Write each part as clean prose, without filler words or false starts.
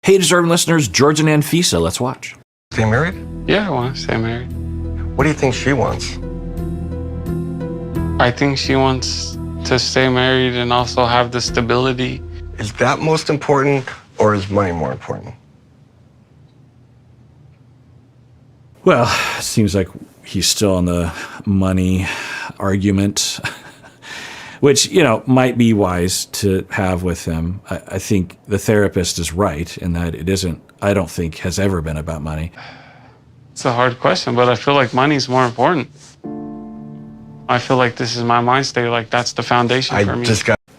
Hey, deserving listeners, Jorge and Anfisa, let's watch. Stay married? Yeah, I want to stay married. What do you think she wants? I think she wants to stay married and also have the stability. Is that most important, or is money more important? Well, it seems like he's still on the money argument, which, might be wise to have with him. I think the therapist is right in that it isn't, I don't think, has ever been about money. It's a hard question, but I feel like money's more important. I feel like this is my mind state, like that's the foundation for me.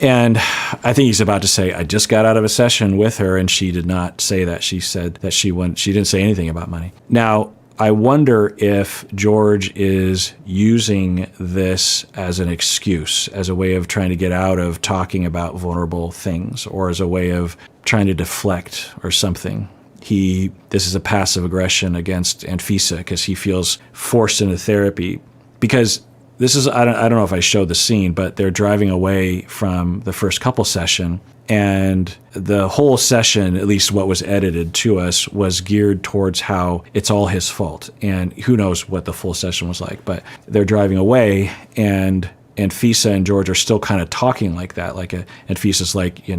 And I think he's about to say, I just got out of a session with her and she did not say that. She said that she didn't say anything about money. Now, I wonder if George is using this as an excuse, as a way of trying to get out of talking about vulnerable things, or as a way of trying to deflect or something. This is a passive aggression against Anfisa because he feels forced into therapy. Because this is, I don't know if I showed the scene, but they're driving away from the first couple session, and the whole session, at least what was edited to us, was geared towards how it's all his fault. And who knows what the full session was like, but they're driving away, and Anfisa and George are still kind of talking like that. Like Anfisa's like,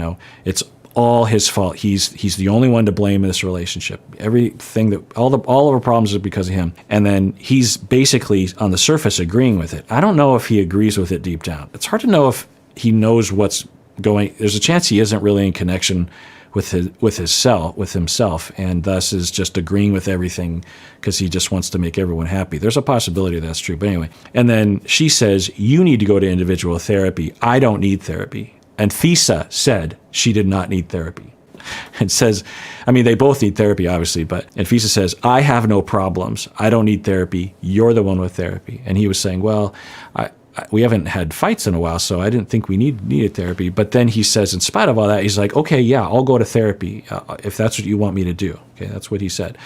it's all his fault. He's the only one to blame in this relationship. Everything all of our problems are because of him. And then he's basically on the surface agreeing with it. I don't know if he agrees with it deep down. It's hard to know if he knows what's going. There's a chance he isn't really in connection with himself, and thus is just agreeing with everything because he just wants to make everyone happy. There's a possibility that's true. But anyway, and then she says, "You need to go to individual therapy. I don't need therapy." Anfisa said she did not need therapy. And says, they both need therapy, obviously, but Anfisa says, "I have no problems. I don't need therapy. You're the one with therapy." And he was saying, well, we haven't had fights in a while, so I didn't think we needed therapy. But then he says, in spite of all that, he's like, okay, yeah, I'll go to therapy if that's what you want me to do. Okay, that's what he said.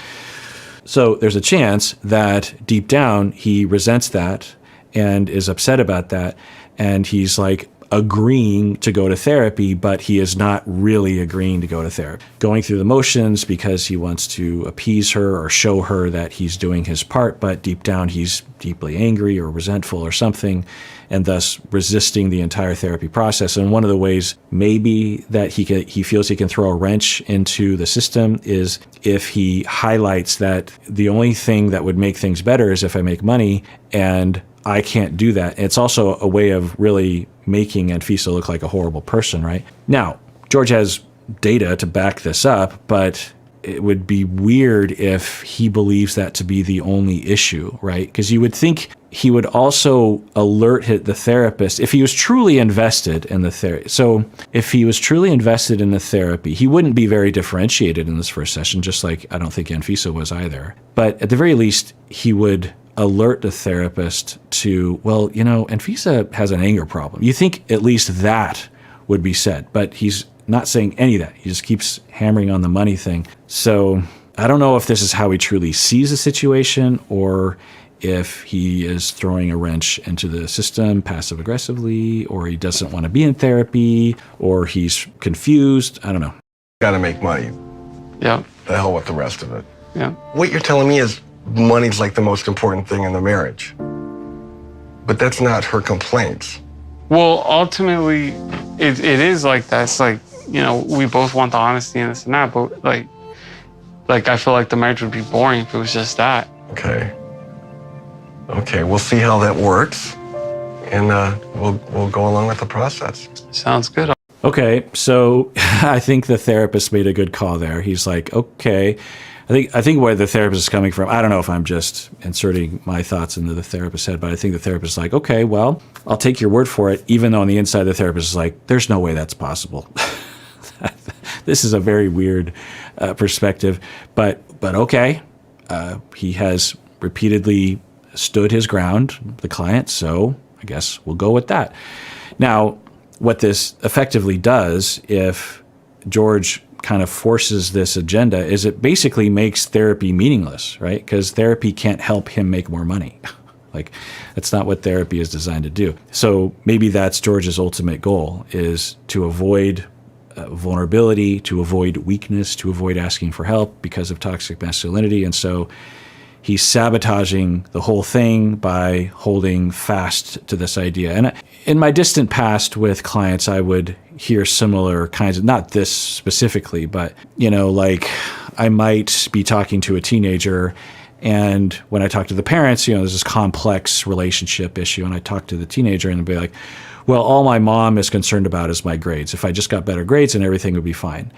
So there's a chance that deep down he resents that and is upset about that. And he's like, agreeing to go to therapy, but he is not really agreeing to go to therapy. Going through the motions because he wants to appease her or show her that he's doing his part, but deep down he's deeply angry or resentful or something, and thus resisting the entire therapy process. And one of the ways maybe that he feels he can throw a wrench into the system is if he highlights that the only thing that would make things better is if I make money, and I can't do that. It's also a way of really making Anfisa look like a horrible person, right? Now, George has data to back this up, but it would be weird if he believes that to be the only issue, right? Because you would think he would also alert the therapist if he was truly invested in the therapy. So if he was truly invested in the therapy, he wouldn't be very differentiated in this first session, just like I don't think Anfisa was either. But at the very least, he would alert the therapist to, well, Anfisa has an anger problem. You think at least that would be said, but he's not saying any of that. He just keeps hammering on the money thing. So I don't know if this is how he truly sees the situation, or if he is throwing a wrench into the system passive aggressively, or he doesn't want to be in therapy, or he's confused. I don't know. Gotta make money. Yeah. The hell with the rest of it. Yeah. What you're telling me is money's like the most important thing in the marriage. But that's not her complaints. Well, ultimately, it is like that. It's like, we both want the honesty and this and that, but like I feel like the marriage would be boring if it was just that. Okay, we'll see how that works, and we'll go along with the process. Sounds good. Okay, so I think the therapist made a good call there. He's like, okay, I think where the therapist is coming from, I don't know if I'm just inserting my thoughts into the therapist's head, but I think the therapist is like, okay, well, I'll take your word for it, even though on the inside the therapist is like, there's no way that's possible. This is a very weird perspective, but okay. He has repeatedly stood his ground, the client, so I guess we'll go with that. Now, what this effectively does, if George kind of forces this agenda, is it basically makes therapy meaningless, right? Because therapy can't help him make more money. Like, that's not what therapy is designed to do. So maybe that's George's ultimate goal, is to avoid vulnerability, to avoid weakness, to avoid asking for help because of toxic masculinity. And so he's sabotaging the whole thing by holding fast to this idea. And in my distant past with clients, I would hear similar kinds of, not this specifically, but, like I might be talking to a teenager, and when I talk to the parents, there's this complex relationship issue, and I talk to the teenager and be like, well, all my mom is concerned about is my grades. If I just got better grades, then everything would be fine.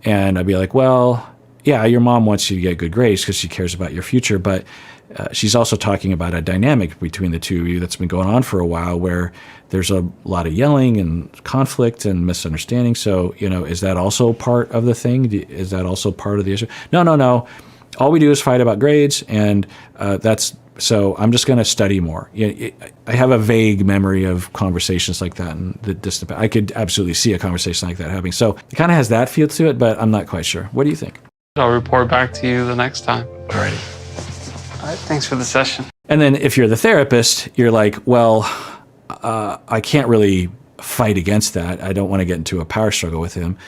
And I'd be like, well, yeah, your mom wants you to get good grades because she cares about your future, but she's also talking about a dynamic between the two of you that's been going on for a while where there's a lot of yelling and conflict and misunderstanding. So, is that also part of the thing? Is that also part of the issue? No. All we do is fight about grades, and so I'm just going to study more. I have a vague memory of conversations like that in the distant past. I could absolutely see a conversation like that happening. So it kind of has that feel to it, but I'm not quite sure. What do you think? I'll report back to you the next time. All right. All right, thanks for the session. And then if you're the therapist, you're like, well, I can't really fight against that. I don't want to get into a power struggle with him.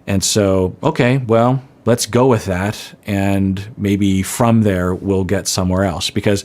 And so, okay, well, let's go with that. And maybe from there, we'll get somewhere else. Because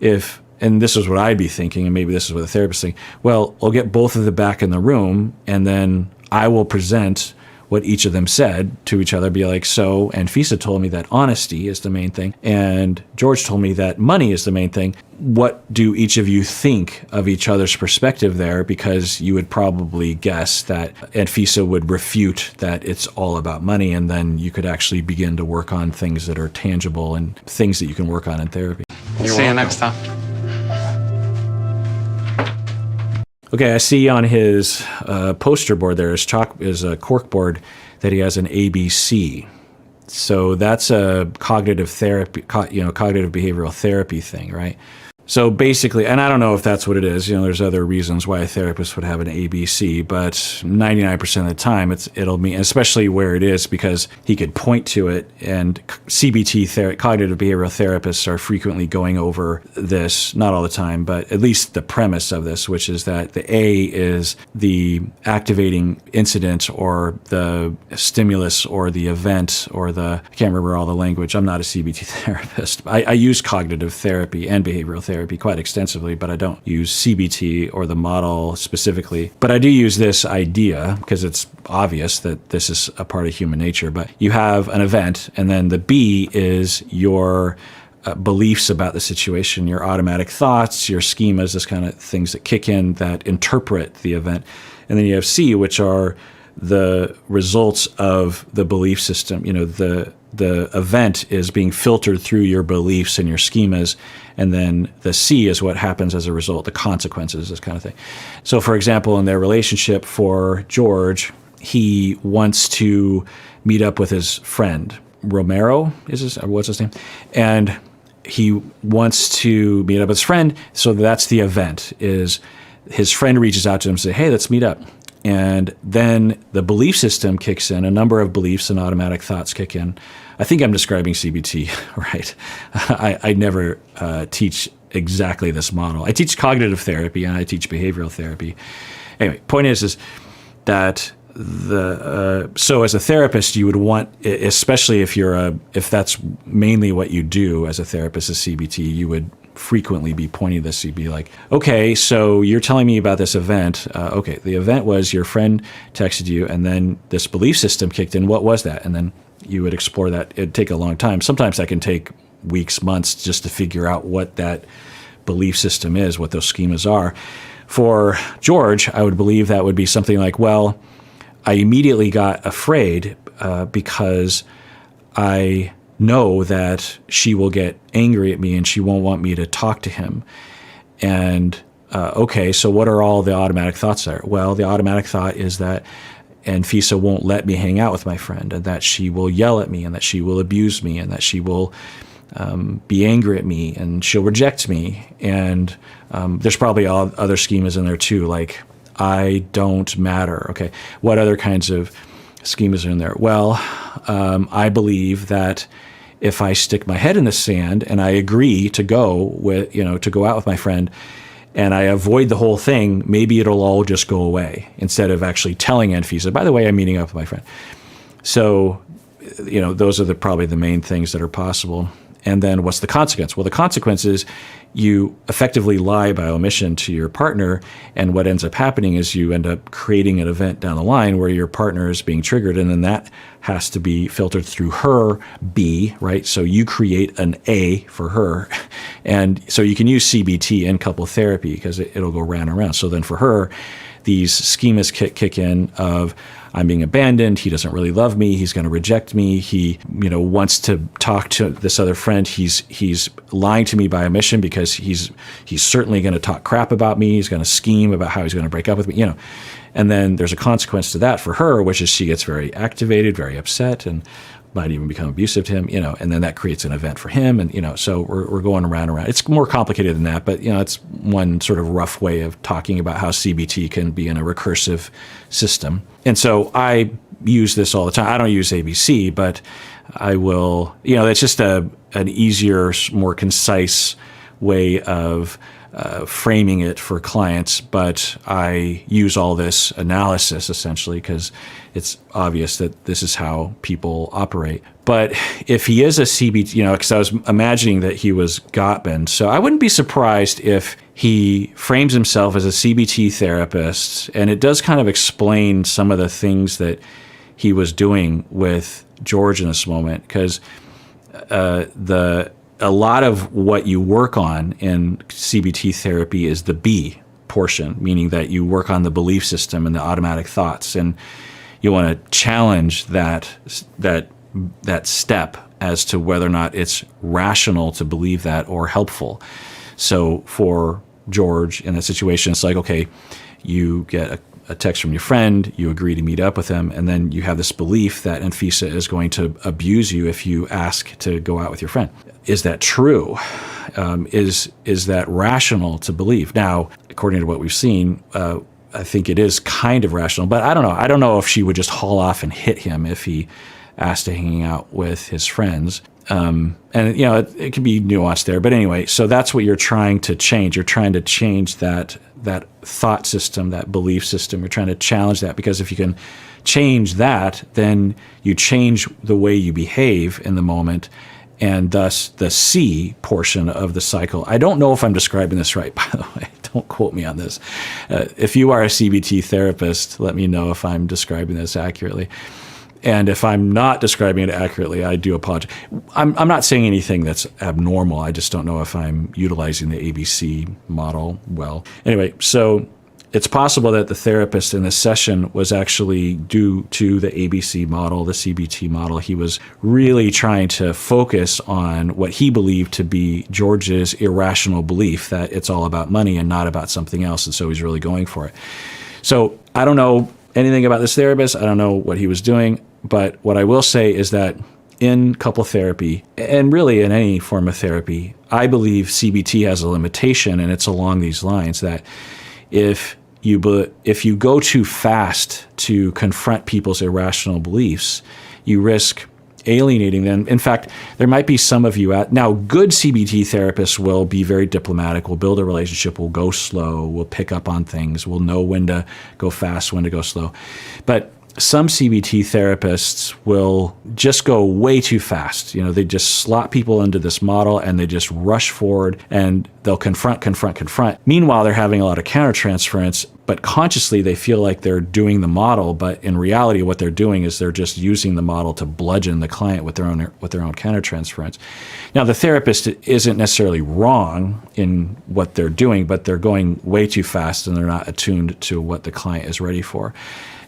and this is what I'd be thinking, and maybe this is what the therapist thinks, well, I'll get both of them back in the room, and then I will present what each of them said to each other, be like, so Anfisa told me that honesty is the main thing, and George told me that money is the main thing. What do each of you think of each other's perspective there? Because you would probably guess that Anfisa would refute that it's all about money, and then you could actually begin to work on things that are tangible and things that you can work on in therapy. See you next time. Okay, I see on his poster board there is a cork board that he has an ABC. So that's a cognitive therapy, cognitive behavioral therapy thing, right? So basically, and I don't know if that's what it is. There's other reasons why a therapist would have an ABC, but 99% of the time it'll mean, especially where it is, because he could point to it. And CBT, cognitive behavioral therapists, are frequently going over this, not all the time, but at least the premise of this, which is that the A is the activating incident or the stimulus or the event or I can't remember all the language. I'm not a CBT therapist. I use cognitive therapy and behavioral therapy quite extensively, but I don't use CBT or the model specifically. But I do use this idea because it's obvious that this is a part of human nature. But you have an event, and then the B is your beliefs about the situation, your automatic thoughts, your schemas, this kind of things that kick in that interpret the event. And then you have C, which are the results of the belief system. The event is being filtered through your beliefs and your schemas, and then the C is what happens as a result, the consequences, this kind of thing. So, for example, in their relationship, for George, he wants to meet up with his friend. Romero what's his name? And he wants to meet up with his friend, so that's the event, is his friend reaches out to him and says, hey, let's meet up. And then the belief system kicks in, a number of beliefs and automatic thoughts kick in. I think I'm describing CBT, right? I never teach exactly this model. I teach cognitive therapy and I teach behavioral therapy. Anyway, point is that so as a therapist, you would want, especially if that's mainly what you do as a therapist, is CBT, you would frequently be pointing this. You'd be like, okay, so you're telling me about this event. Okay, the event was your friend texted you, and then this belief system kicked in. What was that? And then you would explore that. It'd take a long time. Sometimes that can take weeks, months, just to figure out what that belief system is, what those schemas are. For George, I would believe that would be something like, well, I immediately got afraid because I know that she will get angry at me and she won't want me to talk to him. And okay, so what are all the automatic thoughts there? Well, the automatic thought is that Anfisa won't let me hang out with my friend, and that she will yell at me, and that she will abuse me, and that she will be angry at me, and she'll reject me. And there's probably other schemas in there too, like I don't matter. Okay, what other kinds of schemas are in there? Well, I believe that if I stick my head in the sand and I agree to go out with my friend, and I avoid the whole thing, maybe it'll all just go away instead of actually telling Anfisa, by the way, I'm meeting up with my friend. So, those are probably the main things that are possible. And then what's the consequence? Well, the consequence is you effectively lie by omission to your partner. And what ends up happening is you end up creating an event down the line where your partner is being triggered. And then that has to be filtered through her B, right? So you create an A for her. And so you can use CBT in couple therapy because it'll go round and round. So then for her, these schemas kick in of, I'm being abandoned. He doesn't really love me. He's going to reject me. He, wants to talk to this other friend. He's lying to me by omission because he's certainly going to talk crap about me. He's going to scheme about how he's going to break up with me. And then there's a consequence to that for her, which is she gets very activated, very upset, and might even become abusive to him. And then that creates an event for him. And so we're going around and around. It's more complicated than that, but it's one sort of rough way of talking about how CBT can be in a recursive system. And so I use this all the time. I don't use ABC, but I will, it's just an easier, more concise way of framing it for clients. But I use all this analysis essentially because it's obvious that this is how people operate. But if he is a CBT, because I was imagining that he was Gottman, so I wouldn't be surprised if he frames himself as a CBT therapist, and it does kind of explain some of the things that he was doing with George in this moment, because a lot of what you work on in CBT therapy is the B portion, meaning that you work on the belief system and the automatic thoughts, and you want to challenge that step as to whether or not it's rational to believe that or helpful. So for George in that situation, it's like, okay, you get a text from your friend, you agree to meet up with him, and then you have this belief that Anfisa is going to abuse you if you ask to go out with your friend. Is that true? Is that rational to believe? Now, according to what we've seen, I think it is kind of rational, but I don't know. I don't know if she would just haul off and hit him if he asked to hang out with his friends. And, it can be nuanced there. But anyway, so that's what you're trying to change. You're trying to change that thought system, that belief system. You're trying to challenge that, because if you can change that, then you change the way you behave in the moment, and thus the C portion of the cycle. I don't know if I'm describing this right, by the way. Don't quote me on this. If you are a CBT therapist, let me know if I'm describing this accurately. And if I'm not describing it accurately, I do apologize. I'm not saying anything that's abnormal. I just don't know if I'm utilizing the ABC model well. Anyway, so it's possible that the therapist in this session was actually due to the ABC model, the CBT model. He was really trying to focus on what he believed to be George's irrational belief that it's all about money and not about something else. And so he's really going for it. So I don't know anything about this therapist. I don't know what he was doing. But what I will say is that in couple therapy, and really in any form of therapy, I believe CBT has a limitation, and it's along these lines that if you go too fast to confront people's irrational beliefs, you risk alienating them. In fact, there might be some of you out now. Good CBT therapists will be very diplomatic, will build a relationship, will go slow, will pick up on things, will know when to go fast, when to go slow. But some CBT therapists will just go way too fast. They just slot people into this model and they just rush forward, and they'll confront. Meanwhile, they're having a lot of countertransference, but consciously they feel like they're doing the model, but in reality what they're doing is they're just using the model to bludgeon the client with their own countertransference. Now, the therapist isn't necessarily wrong in what they're doing, but they're going way too fast and they're not attuned to what the client is ready for.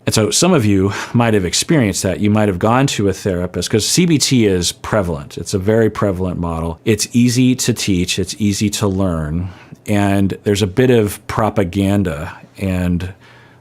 And so some of you might have experienced that. You might have gone to a therapist, because CBT is prevalent. It's a very prevalent model. It's easy to teach. It's easy to learn. And there's a bit of propaganda and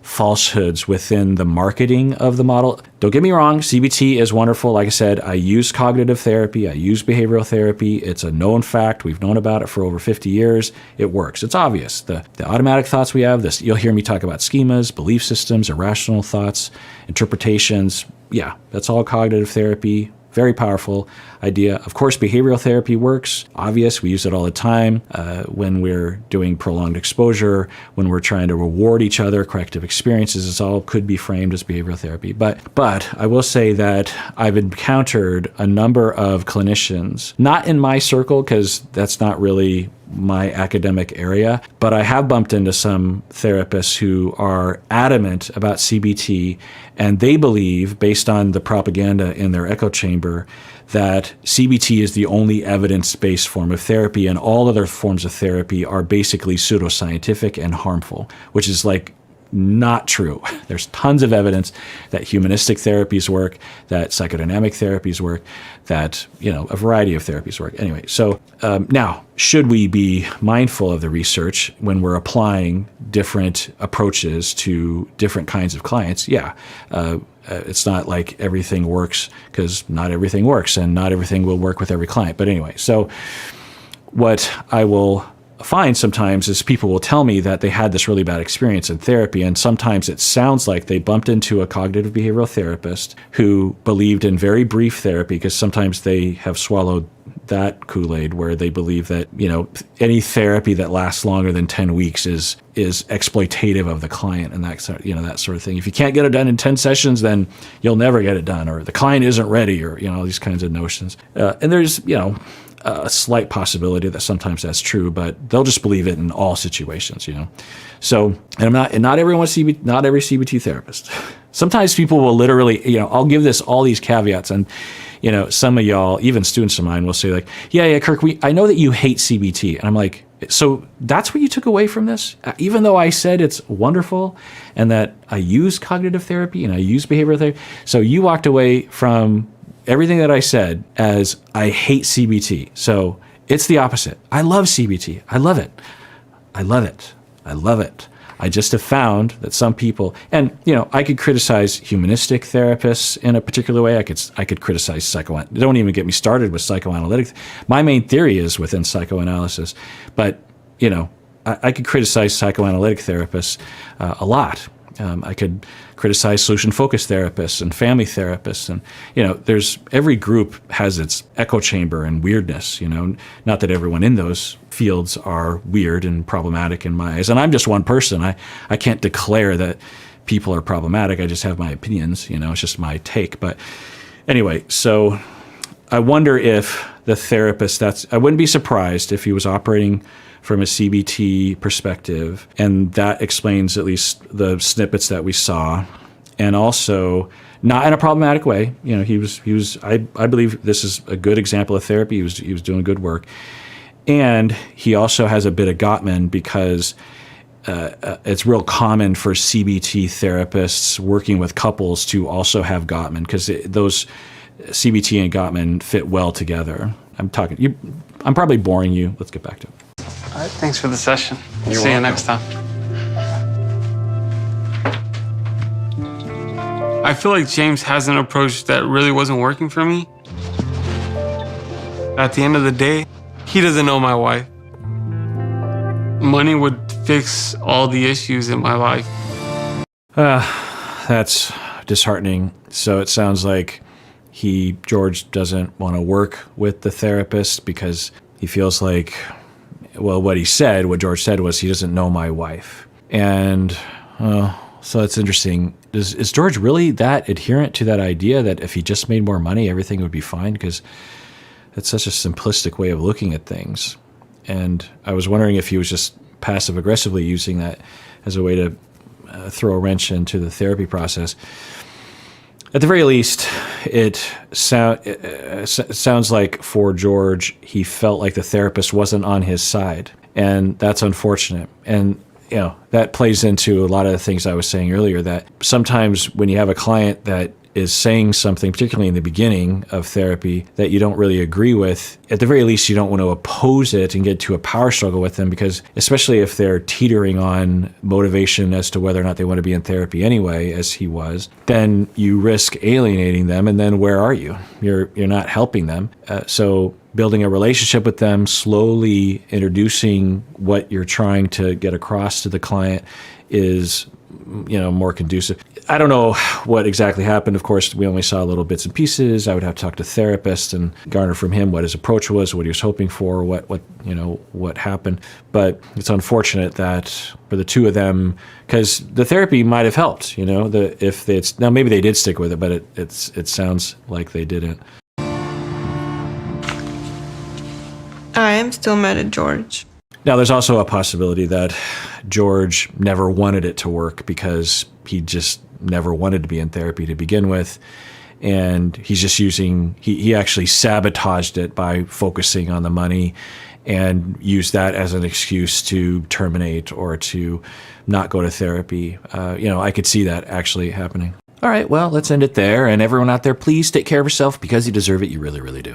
falsehoods within the marketing of the model. Don't get me wrong, CBT is wonderful. Like I said, I use cognitive therapy. I use behavioral therapy. It's a known fact. We've known about it for over 50 years. It works. It's obvious. The automatic thoughts we have, you'll hear me talk about schemas, belief systems, irrational thoughts, interpretations. Yeah, that's all cognitive therapy. Very powerful idea. Of course, behavioral therapy works. Obvious. We use it all the time when we're doing prolonged exposure, when we're trying to reward each other, corrective experiences. It's all could be framed as behavioral therapy. But I will say that I've encountered a number of clinicians, not in my circle because that's not really my academic area, but I have bumped into some therapists who are adamant about CBT, and they believe, based on the propaganda in their echo chamber, that CBT is the only evidence-based form of therapy, and all other forms of therapy are basically pseudoscientific and harmful, which is like not true. There's tons of evidence that humanistic therapies work, that psychodynamic therapies work, that, a variety of therapies work. Anyway, so now, should we be mindful of the research when we're applying different approaches to different kinds of clients? Yeah. It's not like everything works, because not everything works, and not everything will work with every client. But anyway, so what I will find sometimes is people will tell me that they had this really bad experience in therapy, and sometimes it sounds like they bumped into a cognitive behavioral therapist who believed in very brief therapy, because sometimes they have swallowed that Kool-Aid where they believe that, any therapy that lasts longer than 10 weeks is exploitative of the client, and that sort of thing. If you can't get it done in 10 sessions, then you'll never get it done, or the client isn't ready, or, these kinds of notions. And there's, a slight possibility that sometimes that's true, but they'll just believe it in all situations, So, and not every CBT therapist. Sometimes people will literally, I'll give all these caveats, and, some of y'all, even students of mine, will say like, yeah, Kirk, I know that you hate CBT. And I'm like, so that's what you took away from this? Even though I said it's wonderful and that I use cognitive therapy and I use behavioral therapy. So you walked away from everything that I said as I hate CBT. So it's the opposite. I love CBT. I love it. I love it. I love it. I just have found that some people, and I could criticize humanistic therapists in a particular way. I could criticize psychoanalysis. Don't even get me started with psychoanalytic. My main theory is within psychoanalysis, but I could criticize psychoanalytic therapists a lot. I could criticize solution-focused therapists and family therapists, and there's every group has its echo chamber and weirdness. Not that everyone in those fields are weird and problematic in my eyes, and I'm just one person. I can't declare that people are problematic. I just have my opinions. It's just my take. But anyway, so I wonder if the therapist. I wouldn't be surprised if he was operating from a CBT perspective, and that explains at least the snippets that we saw, and also not in a problematic way. He was. I believe this is a good example of therapy. He was doing good work, and he also has a bit of Gottman, because it's real common for CBT therapists working with couples to also have Gottman, because those CBT and Gottman fit well together. I'm probably boring you. Let's get back to it. All right, thanks for the session. You're See you welcome. next time. I feel like James has an approach that really wasn't working for me. At the end of the day, he doesn't know my wife. Money would fix all the issues in my life. That's disheartening. So it sounds like George doesn't want to work with the therapist because he feels like, well, what George said was, he doesn't know my wife. And so it's interesting. Is George really that adherent to that idea that if he just made more money, everything would be fine? Because that's such a simplistic way of looking at things. And I was wondering if he was just passive aggressively using that as a way to throw a wrench into the therapy process. At the very least, it sounds like for George, he felt like the therapist wasn't on his side, and that's unfortunate. And that plays into a lot of the things I was saying earlier, that sometimes when you have a client that is saying something, particularly in the beginning of therapy, that you don't really agree with, at the very least, you don't want to oppose it and get to a power struggle with them, because especially if they're teetering on motivation as to whether or not they want to be in therapy anyway, as he was, then you risk alienating them, and then where are you? You're not helping them. So building a relationship with them, slowly introducing what you're trying to get across to the client is more conducive. I don't know what exactly happened. Of course, we only saw little bits and pieces. I would have to talk to therapists and garner from him what his approach was, what he was hoping for, what happened. But it's unfortunate that for the two of them, because the therapy might have helped. Now maybe they did stick with it, but it sounds like they didn't. I am still mad at George. Now, there's also a possibility that George never wanted it to work because he just never wanted to be in therapy to begin with. And he's just he actually sabotaged it by focusing on the money and used that as an excuse to terminate or to not go to therapy. I could see that actually happening. All right, well, let's end it there. And everyone out there, please take care of yourself because you deserve it. You really, really do.